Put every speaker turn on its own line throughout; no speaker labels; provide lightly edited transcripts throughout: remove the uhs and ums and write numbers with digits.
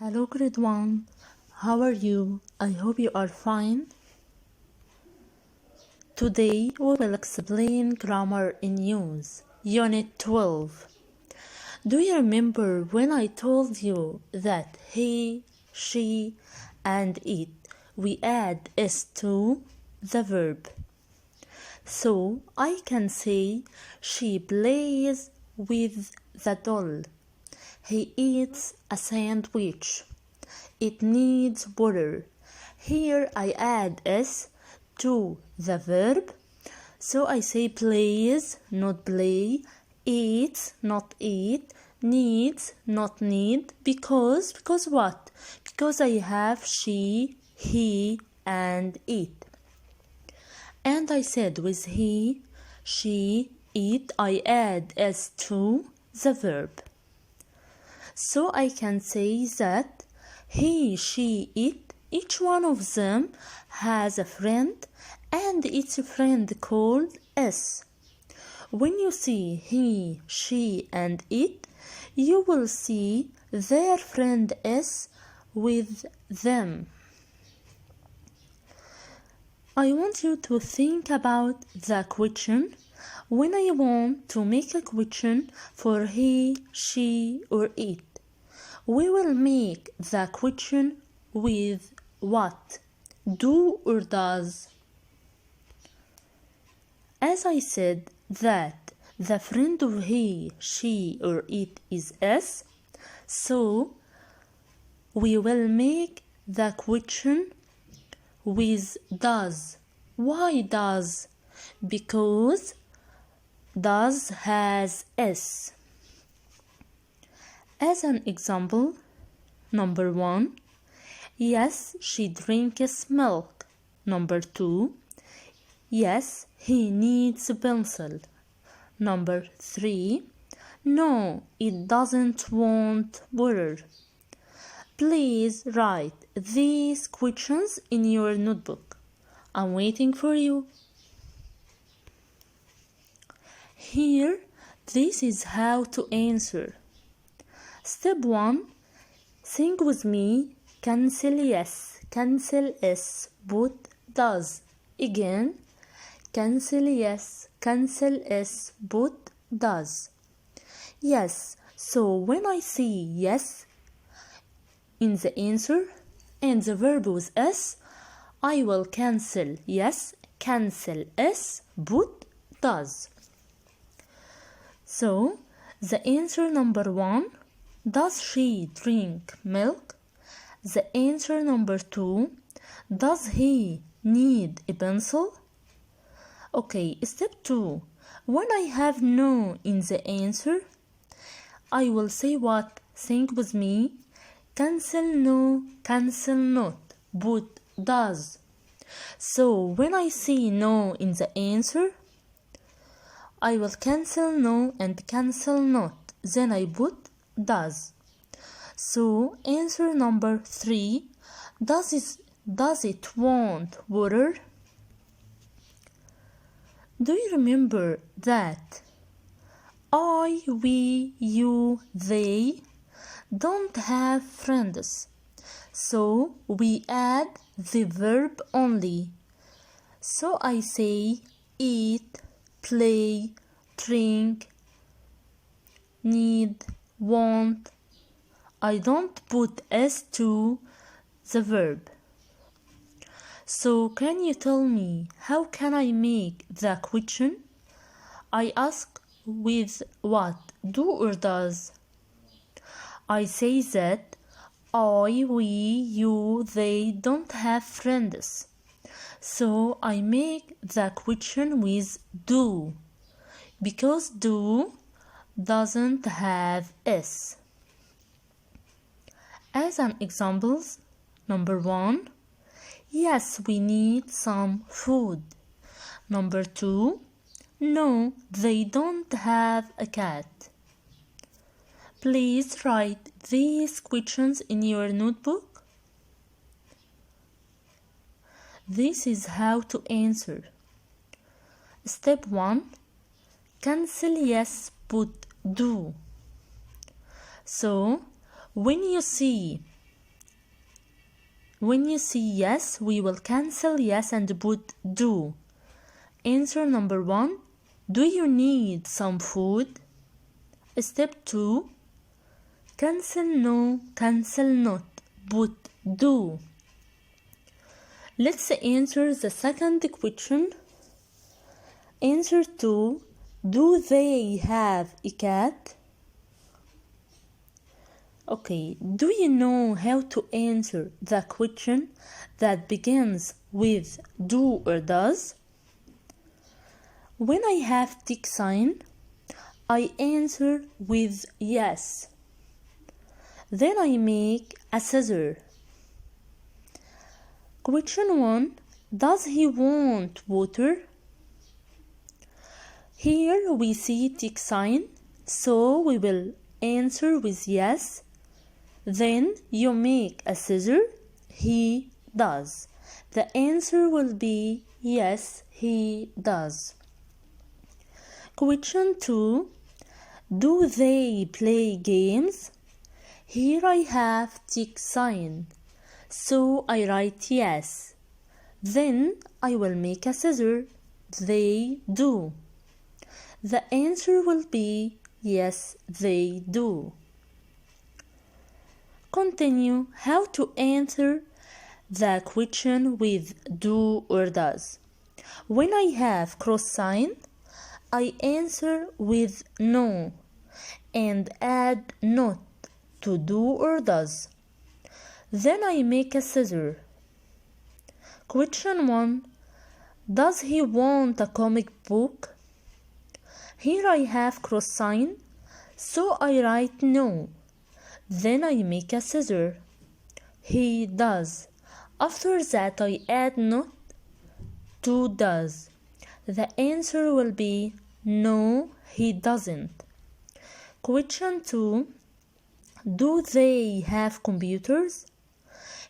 Hello grade 1, how are you? I hope you are fine. Today we will explain grammar in use, Unit 12. Do you remember when I told you that he, she, and it, we add s to the verb? So I can say she plays with the doll. He eats a sandwich. It needs water. Here I add s to the verb. So I say plays, not play, eats, not eat, needs, not need. Because what? Because I have she, he, and it. And I said with he, she, it, I add s to the verb. So I can say that he, she, it, each one of them has a friend and its friend called s. When you see he, she, and it, you will see their friend s with them. I want you to think about the question. When I want to make a question for he, she, or it, we will make the question with what? Do or does? As I said that the friend of he, she, or it is s, so we will make the question with does. Why does? Because does has s. As an example, number 1, yes, she drinks milk. Number 2, yes, he needs a pencil. Number 3, no, it doesn't want water. Please write these questions in your notebook. I'm waiting for you. Here, this is how to answer. Step 1. Think with me. Cancel yes, cancel s, put does. Again, cancel yes, cancel s, put does. Yes, so when I see yes in the answer and the verb with s, I will cancel yes, cancel s, put does. So, the answer number 1, does she drink milk? The answer number 2, does he need a pencil? Okay, step 2, when I have no in the answer, I will say what? Think with me. Cancel no, cancel not, put does. So when I see no in the answer, I will cancel no and cancel not. Then I put does. So answer number 3, does it want water? Do you remember that I, we, you, they don't have friends? So we add the verb only. So I say eat, play, drink, need, want. I don't put s to the verb. So can you tell me how can I make the question? I ask with what? Do or does? I say that I, we, you, they don't have friends. So I make the question with do, because do doesn't have s. As an examples, number 1, yes, we need some food. Number 2, no, they don't have a cat. Please write these questions in your notebook. This is how to answer. Step 1. Cancel yes, put do. So, when you see When you see yes, we will cancel yes and put do. Answer number 1. Do you need some food? Step 2. Cancel no, cancel not, put do. Let's answer the second question. Answer 2. Do they have a cat? Okay, do you know how to answer the question that begins with do or does? When I have tick sign, I answer with yes. Then I make a scissor. Question 1. Does he want water? Here we see tick sign, so we will answer with yes. Then you make a scissor. He does. The answer will be yes, he does. Question 2. Do they play games? Here I have tick sign, so I write yes. Then I will make a scissor. They do. The answer will be yes, they do. Continue how to answer the question with do or does. When I have cross sign, I answer with no and add not to do or does. Then I make a scissor. Question 1. Does he want a comic book? Here I have cross sign, so I write no. Then I make a scissor. He does. After that I add not to does. The answer will be no, he doesn't. Question 2. Do they have computers?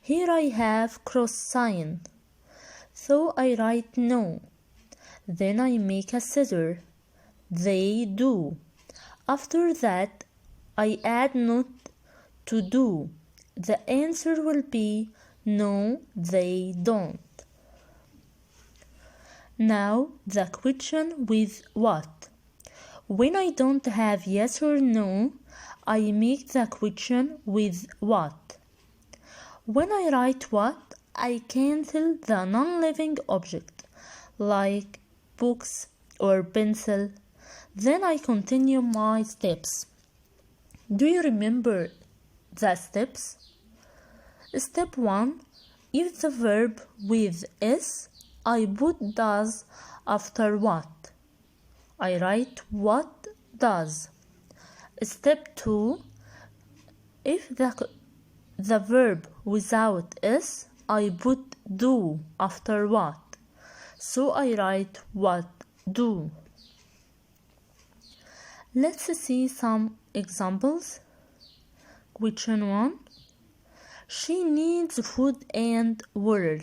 Here I have cross sign, so I write no. Then I make a scissor. They do. After that I add not to do. The answer will be no, they don't. Now the question with what. When I don't have yes or no, I make the question with what. When I write what, I cancel the non-living object like books or pencil. Then I continue my steps. Do you remember the steps? Step 1. If the verb with is, I put does after what. I write what does. Step 2. If the verb without is, I put do after what. So I write what do. Let's see some examples. Question 1. She needs food and water.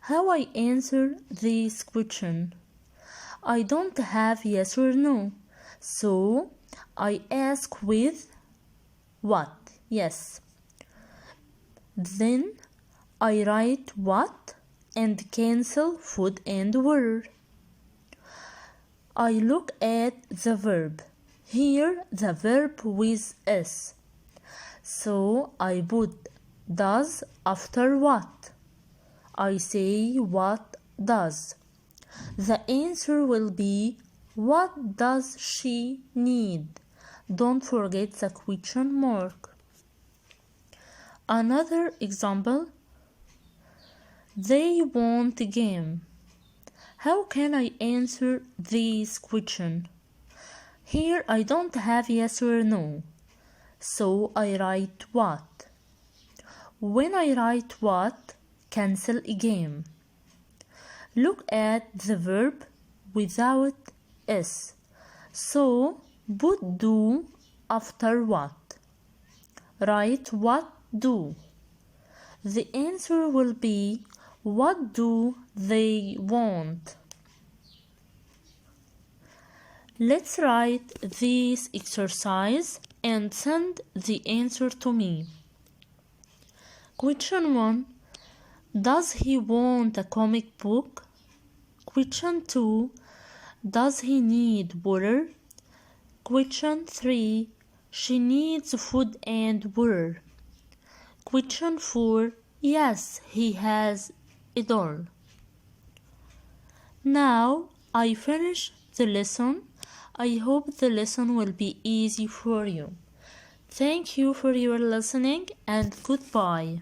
How I answer this question? I don't have yes or no, so I ask with what? Yes. Then I write what and cancel food and water. I look at the verb. Here the verb with is, so I put does after what. I say what does. The answer will be what does she need? Don't forget the question mark. Another example. They want a game. How can I answer this question? Here I don't have yes or no, so I write what. When I write what, cancel a game. Look at the verb without is, so put do after what. Write what do. The answer will be what do they want. Let's write this exercise and send the answer to me. Question 1. Does he want a comic book? Question 2. Does he need water? Question 3. She needs food and water. Question 4. Yes, he has it all. Now I finish the lesson. I hope the lesson will be easy for you. Thank you for your listening and goodbye.